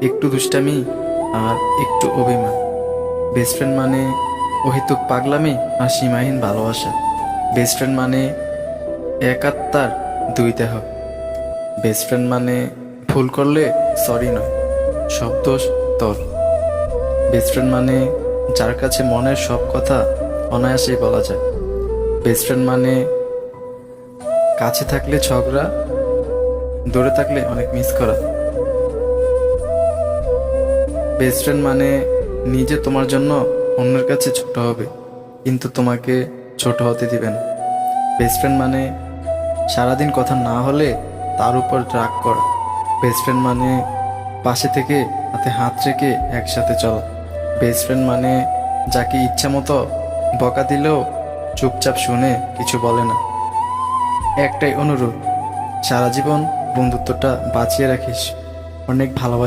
একটু দুষ্টামি আর একটু অভিমান। বেস্ট ফ্রেন্ড মানে অহেতুক পাগলামি আর সীমাহীন ভালোবাসা। বেস্ট ফ্রেন্ড মানে এক আত্মার দুই দেহ। বেস্ট ফ্রেন্ড মানে ভুল করলে সরি নয়, সব দোষ তোর। বেস্ট ফ্রেন্ড মানে যার কাছে মনের সব কথা অনায়াসেই বলা যায়। বেস্ট ফ্রেন্ড মানে কাছে থাকলে ঝগড়া, দূরে থাকলে অনেক মিস করা। বেস্ট ফ্রেন্ড মানে নিজে তোমার জন্য অন্যের কাছে ছোট হবে, কিন্তু তোমাকে ছোট হতে দিবে না। বেস্ট ফ্রেন্ড মানে সারাদিন কথা না হলে তার উপর রাগ করা। বেস্ট ফ্রেন্ড মানে পাশে থেকে হাতে হাত রেখে একসাথে চলা। বেস্ট ফ্রেন্ড মানে যাকে ইচ্ছা মতো বকা দিলেও চুপচাপ শুনে কিছু বলে না। একটাই অনুরোধ, সারা জীবন বন্ধুত্বটা বাঁচিয়ে রাখিস, অনেক ভালোবাসা।